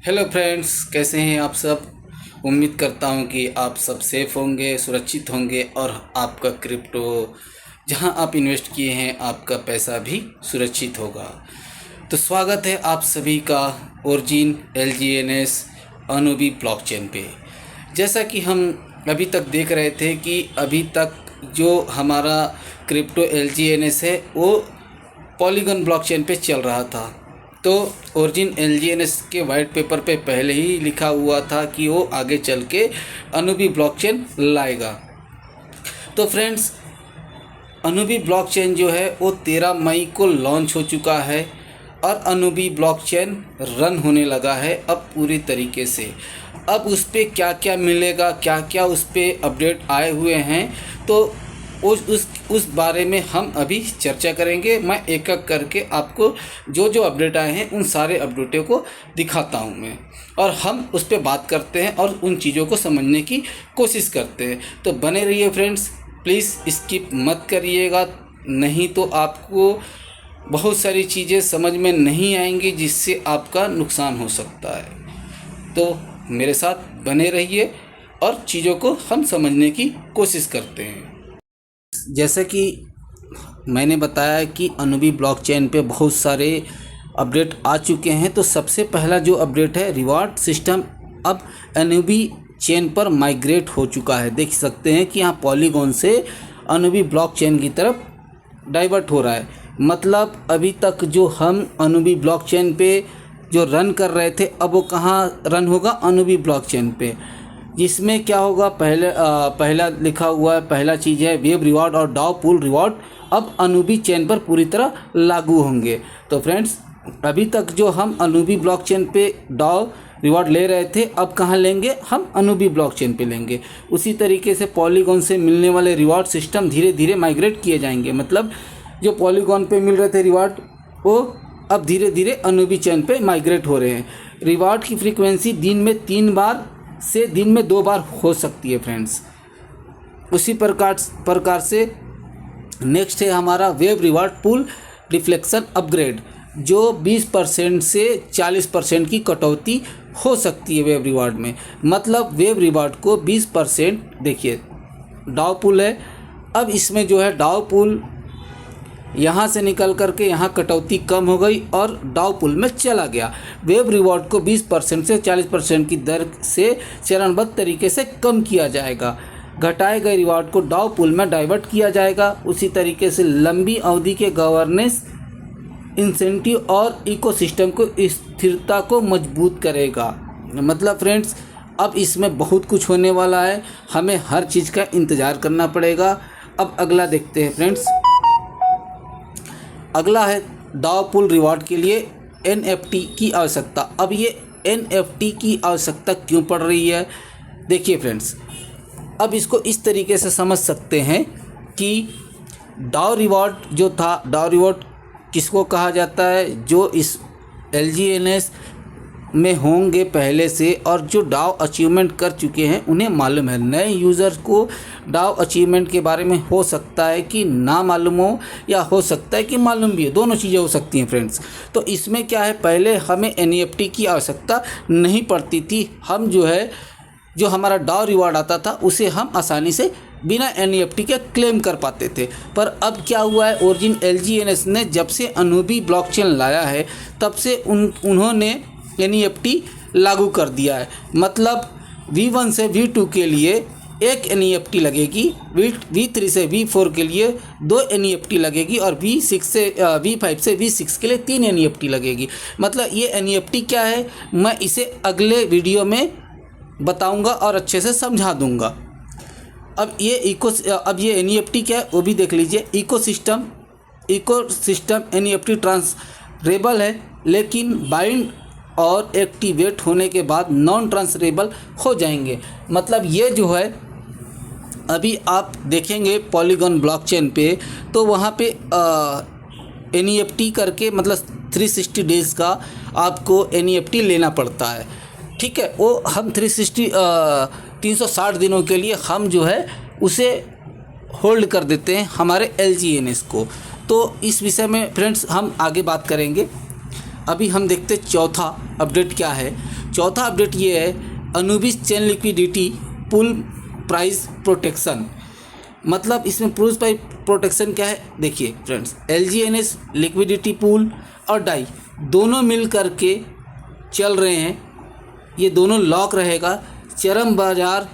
Hello friends, कैसे हैं आप सब। उम्मीद करता हूं कि आप सब सेफ होंगे, सुरक्षित होंगे और आपका क्रिप्टो जहां आप इन्वेस्ट किए हैं आपका पैसा भी सुरक्षित होगा। तो स्वागत है आप सभी का ओरिजिन LGNS अनुबी ब्लॉकचेन पे। जैसा कि हम अभी तक देख रहे थे कि अभी तक जो हमारा क्रिप्टो LGNS है वो पॉलीगन ब्लॉकचेन पे चल रहा था। तो ओरिजिन LGNS के वाइट पेपर पे पहले ही लिखा हुआ था कि वो आगे चल के अनुबी ब्लॉकचेन लाएगा। तो फ्रेंड्स, अनुबी ब्लॉकचेन जो है वो 13 मई को लॉन्च हो चुका है और अनुबी ब्लॉकचेन रन होने लगा है अब पूरी तरीके से। अब उस पर क्या क्या मिलेगा, क्या क्या उस पर अपडेट आए हुए हैं, तो उस बारे में हम अभी चर्चा करेंगे। मैं एक एक करके आपको जो जो अपडेट आए हैं उन सारे अपडेटों को दिखाता हूं मैं, और हम उस पर बात करते हैं और उन चीज़ों को समझने की कोशिश करते हैं। तो बने रहिए फ्रेंड्स, प्लीज़ स्किप मत करिएगा, नहीं तो आपको बहुत सारी चीज़ें समझ में नहीं आएंगी जिससे आपका नुकसान हो सकता है। तो मेरे साथ बने रहिए और चीज़ों को हम समझने की कोशिश करते हैं। जैसे कि मैंने बताया कि अनुबी ब्लॉकचेन पे बहुत सारे अपडेट आ चुके हैं। तो सबसे पहला जो अपडेट है, रिवार्ड सिस्टम अब अनुबी चेन पर माइग्रेट हो चुका है। देख सकते हैं कि यहाँ पॉलीगॉन से अनुबी ब्लॉकचेन की तरफ डाइवर्ट हो रहा है। मतलब अभी तक जो हम अनुबी ब्लॉकचेन पे जो रन कर रहे थे, अब वो कहाँ रन होगा, अनुबी ब्लॉकचेन पे। जिसमें क्या होगा, पहला लिखा हुआ है, पहला चीज़ है वेब रिवार्ड और डाउ पूल रिवार्ड अब अनुबी चेन पर पूरी तरह लागू होंगे। तो फ्रेंड्स, अभी तक जो हम अनुबी ब्लॉकचेन पे डाउ रिवार्ड ले रहे थे, अब कहाँ लेंगे, हम अनुबी ब्लॉकचेन पे लेंगे। उसी तरीके से पॉलीगॉन से मिलने वाले रिवार्ड सिस्टम धीरे धीरे माइग्रेट किए जाएंगे। मतलब जो पॉलीगॉन पे मिल रहे थे रिवार्ड, वो अब धीरे धीरे अनुबी चेन पे माइग्रेट हो रहे हैं। रिवार्ड की फ्रीक्वेंसी दिन में 3 बार से दिन में 2 बार हो सकती है फ्रेंड्स। उसी प्रकार से नेक्स्ट है हमारा web reward pool reflection upgrade, जो 20% से 40% की कटौती हो सकती है वेब रिवार्ड में। मतलब वेब रिवार्ड को 20%, देखिए डाउ पूल है, अब इसमें जो है डाउ पूल यहाँ से निकल करके यहाँ कटौती कम हो गई और डाउ पूल में चला गया। वेब रिवॉर्ड को 20% से 40% की दर से चरणबद्ध तरीके से कम किया जाएगा। घटाए गए रिवॉर्ड को डाउ पूल में डाइवर्ट किया जाएगा। उसी तरीके से लंबी अवधि के गवर्नेंस इंसेंटिव और इकोसिस्टम को स्थिरता को मजबूत करेगा। मतलब फ्रेंड्स, अब इसमें बहुत कुछ होने वाला है, हमें हर चीज़ का इंतज़ार करना पड़ेगा। अब अगला देखते हैं फ्रेंड्स। अगला है डाउ पूल रिवार्ड के लिए NFT की आवश्यकता। अब ये NFT की आवश्यकता क्यों पड़ रही है, देखिए फ्रेंड्स, अब इसको इस तरीके से समझ सकते हैं कि डाउ रिवार्ड जो था, डाउ रिवार्ड किसको कहा जाता है, जो इस LGNS में होंगे पहले से और जो डाउ अचीवमेंट कर चुके हैं उन्हें मालूम है। नए यूज़र्स को डाउ अचीवमेंट के बारे में हो सकता है कि ना मालूम हो, या हो सकता है कि मालूम भी हो, दोनों चीज़ें हो सकती हैं फ्रेंड्स। तो इसमें क्या है, पहले हमें NFT की आवश्यकता नहीं पड़ती थी। हम जो हमारा डाउ रिवार्ड आता था उसे हम आसानी से बिना NFT के क्लेम कर पाते थे। पर अब क्या हुआ है, ओरिजिन LGNS ने जब से अनुबी ब्लॉकचेन लाया है तब से उन्होंने NFT लागू कर दिया है। मतलब V1 से V2 के लिए एक NFT लगेगी, V3 से V4 के लिए 2 NFT लगेगी और V5 से V6 के लिए 3 NFT लगेगी। मतलब ये NFT क्या है, मैं इसे अगले वीडियो में बताऊंगा और अच्छे से समझा दूंगा। अब ये NFT क्या है वो भी देख लीजिए। इकोसिस्टम NFT ट्रांसफरेबल है, लेकिन बाइंड और एक्टिवेट होने के बाद नॉन ट्रांसफरेबल हो जाएंगे। मतलब ये जो है, अभी आप देखेंगे पॉलीगॉन ब्लॉकचेन पे, तो वहाँ पे NFT करके मतलब 360 डेज़ का आपको NFT लेना पड़ता है। ठीक है, वो हम 360 दिनों के लिए हम जो है उसे होल्ड कर देते हैं हमारे LGNS को। तो इस विषय में फ्रेंड्स हम आगे बात करेंगे। अभी हम देखते चौथा अपडेट क्या है। चौथा अपडेट ये है Anubis chain liquidity pool price protection. मतलब इसमें प्राइस प्रोटेक्शन क्या है, देखिए फ्रेंड्स, LGNS लिक्विडिटी पूल और डाई दोनों मिल करके चल रहे हैं, ये दोनों लॉक रहेगा। चरम बाजार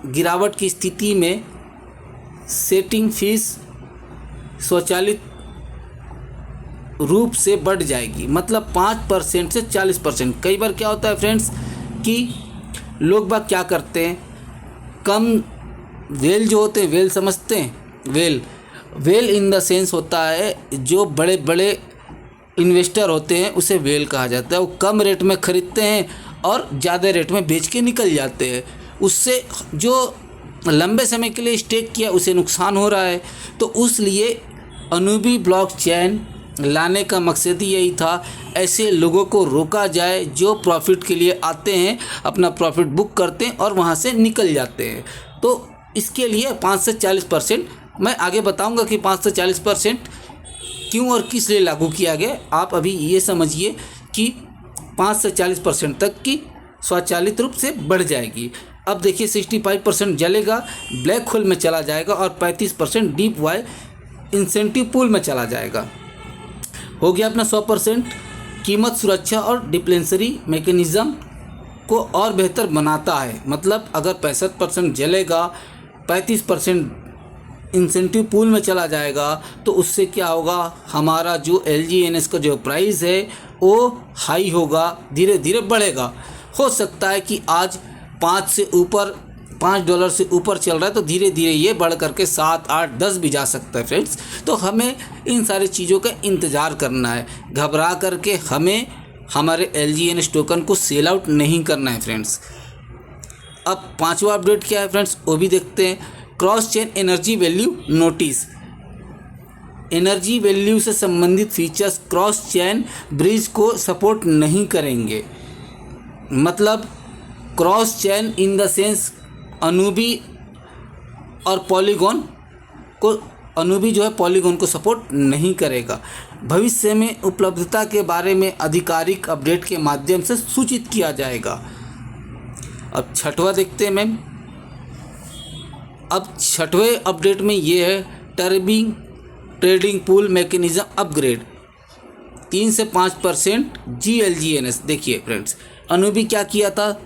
गिरावट की स्थिति में सेटिंग फीस स्वचालित रूप से बढ़ जाएगी, मतलब 5% से 40%। कई बार क्या होता है फ्रेंड्स कि लोग बाग क्या करते हैं, कम वेल जो होते हैं, वेल समझते हैं, वेल इन द सेंस होता है जो बड़े बड़े इन्वेस्टर होते हैं उसे वेल कहा जाता है। वो कम रेट में ख़रीदते हैं और ज़्यादा रेट में बेच के निकल जाते हैं, उससे जो लंबे समय के लिए स्टेक किया उसे नुकसान हो रहा है। तो उसलिए अनुबी ब्लॉकचेन लाने का मकसद ही यही था, ऐसे लोगों को रोका जाए जो प्रॉफिट के लिए आते हैं, अपना प्रॉफिट बुक करते हैं और वहाँ से निकल जाते हैं। तो इसके लिए 5 से 40%, मैं आगे बताऊंगा कि 5 से 40% क्यों और किस लिए लागू किया गया। आप अभी ये समझिए कि 5 से 40% तक की स्वचालित रूप से बढ़ जाएगी। अब देखिए 65% जलेगा, ब्लैक होल में चला जाएगा और 35% डीप वाई इंसेंटिव पूल में चला जाएगा। हो गया अपना 100%। कीमत सुरक्षा और डिप्लेंसरी मैकेनिज़्म को और बेहतर बनाता है। मतलब अगर 65% जलेगा, 35% इंसेंटिव पूल में चला जाएगा, तो उससे क्या होगा, हमारा जो LGNS का जो प्राइस है वो हाई होगा, धीरे धीरे बढ़ेगा। हो सकता है कि आज $5 से ऊपर चल रहा है, तो धीरे धीरे ये बढ़ करके 7, 8, 10 भी जा सकता है फ्रेंड्स। तो हमें इन सारी चीज़ों का इंतज़ार करना है, घबरा करके हमें हमारे LGNS टोकन को सेल आउट नहीं करना है फ्रेंड्स। अब 5वां अपडेट क्या है फ्रेंड्स, वो भी देखते हैं। Cross chain energy value notice. Energy value से संबंधित फीचर्स क्रॉस चेन ब्रिज को सपोर्ट नहीं करेंगे। मतलब cross chain in the sense अनुबी और पॉलीगॉन को, अनुबी जो है पॉलीगॉन को सपोर्ट नहीं करेगा। भविष्य में उपलब्धता के बारे में आधिकारिक अपडेट के माध्यम से सूचित किया जाएगा। अब 6वां देखते हैं मैम। अब 6वें अपडेट में ये है टर्बिंग ट्रेडिंग पूल मैकेनिज़्म अपग्रेड 3 से 5% GLGNS। देखिए फ्रेंड्स, अनुबी क्या किया था,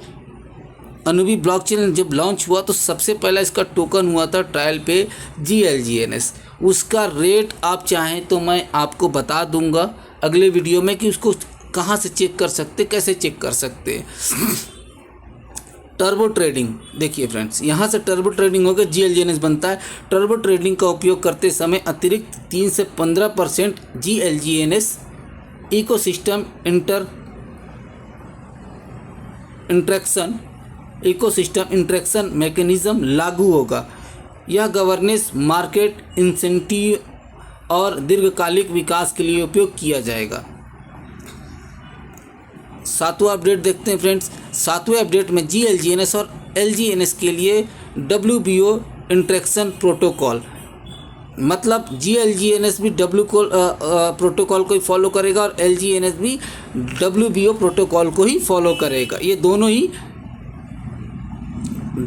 अनुबी ब्लॉकचेन जब लॉन्च हुआ तो सबसे पहला इसका टोकन हुआ था ट्रायल पे GLGNS। उसका रेट आप चाहें तो मैं आपको बता दूंगा अगले वीडियो में कि उसको कहाँ से चेक कर सकते, कैसे चेक कर सकते हैं। टर्बो ट्रेडिंग, देखिए फ्रेंड्स, यहाँ से टर्बो ट्रेडिंग होकर GLGNS बनता है। टर्बो ट्रेडिंग का उपयोग करते समय अतिरिक्त 3 से 15% GLGNS इकोसिस्टम इंटरेक्शन मैकेनिज़्म लागू होगा। यह गवर्नेंस, मार्केट इंसेंटिव और दीर्घकालिक विकास के लिए उपयोग किया जाएगा। 7वां अपडेट देखते हैं फ्रेंड्स। 7वें अपडेट में GLGNS और LGNS के लिए WBO इंटरेक्शन प्रोटोकॉल, मतलब GLGNS भी प्रोटोकॉल को ही फॉलो करेगा और LGNS भी WBO प्रोटोकॉल को ही फॉलो करेगा। ये दोनों ही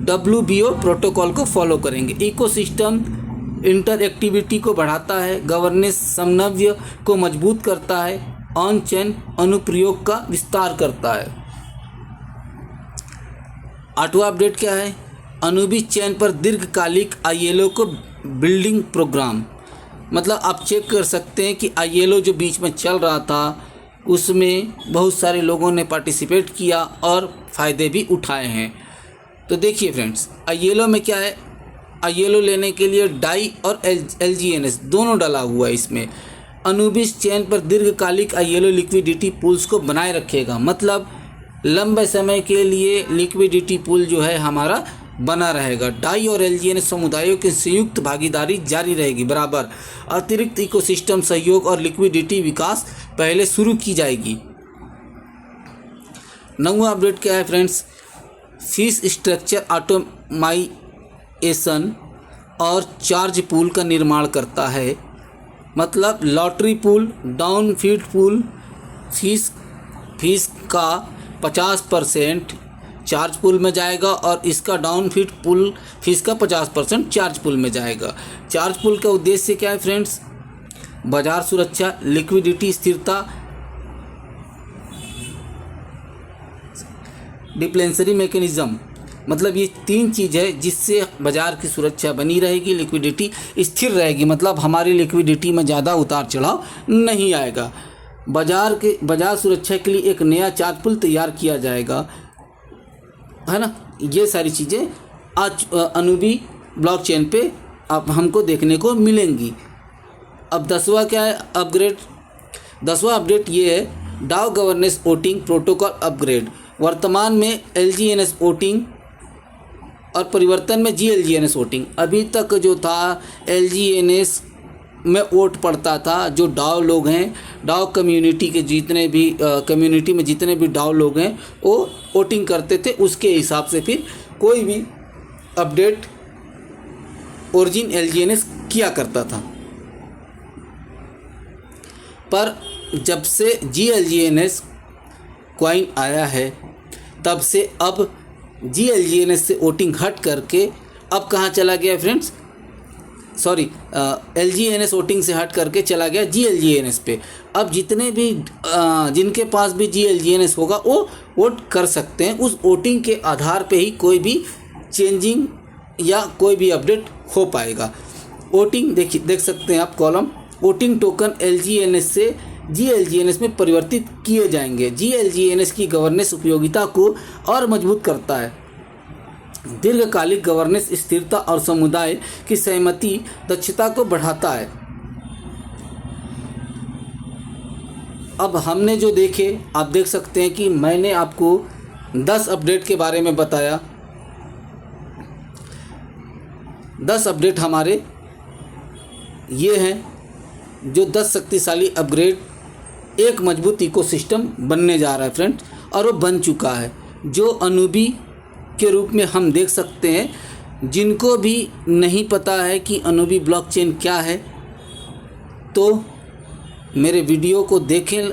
WBO प्रोटोकॉल को फॉलो करेंगे। इकोसिस्टम इंटरएक्टिविटी को बढ़ाता है, गवर्नेंस समन्वय को मजबूत करता है, ऑन चेन अनुप्रयोग का विस्तार करता है। 8वां अपडेट क्या है, अनुबी चेन पर दीर्घकालिक ILO को बिल्डिंग प्रोग्राम। मतलब आप चेक कर सकते हैं कि ILO जो बीच में चल रहा था उसमें बहुत सारे लोगों ने पार्टिसिपेट किया और फ़ायदे भी उठाए हैं। तो देखिए फ्रेंड्स, ILO में क्या है, ILO लेने के लिए डाई और LGNS दोनों डाला हुआ है इसमें। अनुबिस चेन पर दीर्घकालिक ILO लिक्विडिटी पूल्स को बनाए रखेगा। मतलब लंबे समय के लिए लिक्विडिटी पूल जो है हमारा बना रहेगा। डाई और LGNS समुदायों की संयुक्त भागीदारी जारी रहेगी बराबर। अतिरिक्त इकोसिस्टम सहयोग और लिक्विडिटी विकास पहले शुरू की जाएगी। 9वां अपडेट क्या है फ्रेंड्स, फीस स्ट्रक्चर ऑटोमाइजेशन और चार्ज पूल का निर्माण करता है। मतलब lottery pool, down feed pool, fees का 50% चार्ज पूल में जाएगा और इसका डाउन फीड पूल फीस का 50% चार्ज पूल में जाएगा। चार्ज पूल का उद्देश्य क्या है फ्रेंड्स? बाजार सुरक्षा, लिक्विडिटी स्थिरता, डिप्लेंसरी मैकेनिज्म, मतलब ये 3 चीज़ है जिससे बाज़ार की सुरक्षा बनी रहेगी, लिक्विडिटी स्थिर रहेगी, मतलब हमारी लिक्विडिटी में ज़्यादा उतार चढ़ाव नहीं आएगा। बाज़ार सुरक्षा के लिए एक नया चार्ज पूल तैयार किया जाएगा, है ना। ये सारी चीज़ें आज अनुबी ब्लॉकचेन पे अब हमको देखने को मिलेंगी। अब 10वां क्या है? अपग्रेड। 10वां अपडेट ये है डाउ गवर्नेंस वोटिंग प्रोटोकॉल अपग्रेड। वर्तमान में LGNS वोटिंग और परिवर्तन में GLGNS वोटिंग। अभी तक जो था LGNS में वोट पड़ता था, जो डाओ लोग हैं, डाओ कम्युनिटी के जितने भी कम्युनिटी में जितने भी डाओ लोग हैं वो वोटिंग करते थे, उसके हिसाब से फिर कोई भी अपडेट ओरिजिन LGNS किया करता था। पर जब से GLGNS कॉइन आया है तब से अब GLGNS से वोटिंग हट करके अब कहाँ चला गया फ्रेंड्स? सॉरी, LGNS वोटिंग से हट करके चला गया GLGNS पे। अब जितने भी जिनके पास भी GLGNS होगा वो वोट कर सकते हैं। उस वोटिंग के आधार पे ही कोई भी चेंजिंग या कोई भी अपडेट हो पाएगा। वोटिंग देख सकते हैं आप कॉलम, वोटिंग टोकन LGNS से GLGNS में परिवर्तित किए जाएंगे। GLGNS की गवर्नेंस उपयोगिता को और मजबूत करता है। दीर्घकालिक गवर्नेंस स्थिरता और समुदाय की सहमति दक्षता को बढ़ाता है। अब हमने जो देखे, आप देख सकते हैं कि मैंने आपको 10 अपडेट के बारे में बताया। 10 अपडेट हमारे ये हैं जो 10 शक्तिशाली अपग्रेड एक मजबूत इकोसिस्टम बनने जा रहा है फ्रेंड्स, और वो बन चुका है, जो अनुबी के रूप में हम देख सकते हैं। जिनको भी नहीं पता है कि अनुबी ब्लॉकचेन क्या है तो मेरे वीडियो को देखें।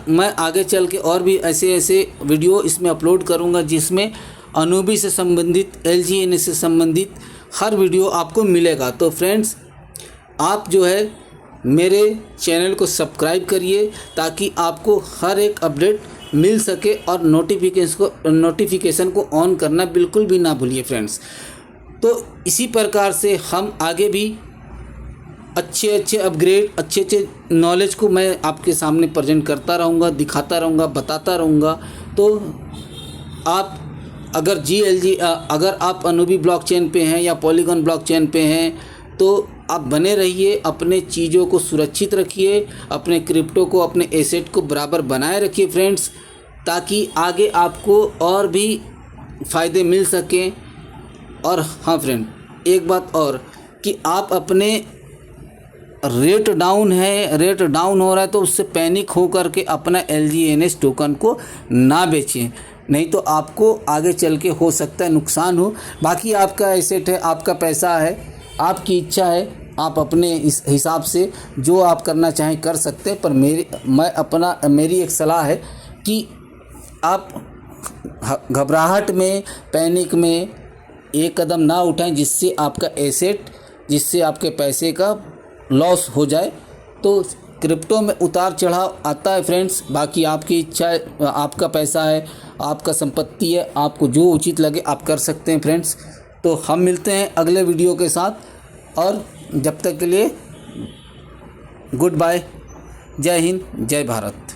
मैं आगे चल के और भी ऐसे वीडियो इसमें अपलोड करूंगा जिसमें अनुबी से संबंधित, LGNS से संबंधित हर वीडियो आपको मिलेगा। तो फ्रेंड्स, आप जो है मेरे चैनल को सब्सक्राइब करिए ताकि आपको हर एक अपडेट मिल सके, और नोटिफिकेशन को ऑन करना बिल्कुल भी ना भूलिए फ्रेंड्स। तो इसी प्रकार से हम आगे भी अच्छे अपग्रेड, अच्छे नॉलेज को मैं आपके सामने प्रेजेंट करता रहूँगा, दिखाता रहूँगा, बताता रहूँगा। तो आप अगर आप अनुबी ब्लॉकचेन पे हैं या पॉलीगॉन ब्लॉकचेन पे हैं तो आप बने रहिए, अपने चीज़ों को सुरक्षित रखिए, अपने क्रिप्टो को, अपने एसेट को बराबर बनाए रखिए फ्रेंड्स, ताकि आगे आपको और भी फ़ायदे मिल सकें। और हाँ फ्रेंड, एक बात और कि आप अपने रेट डाउन हो रहा है तो उससे पैनिक हो करके अपना LGNS टोकन को ना बेचें, नहीं तो आपको आगे चल के हो सकता है नुकसान हो। बाकी आपका एसेट है, आपका पैसा है, आपकी इच्छा है, आप अपने इस हिसाब से जो आप करना चाहें कर सकते हैं। पर मेरी एक सलाह है कि आप घबराहट में, पैनिक में एक कदम ना उठाएं जिससे आपका एसेट, जिससे आपके पैसे का लॉस हो जाए। तो क्रिप्टो में उतार चढ़ाव आता है फ्रेंड्स, बाकी आपकी इच्छा है, आपका पैसा है, आपका संपत्ति है, आपको जो उचित लगे आप कर सकते हैं फ्रेंड्स। तो हम मिलते हैं अगले वीडियो के साथ, और जब तक के लिए गुड बाय, जय हिंद, जय भारत।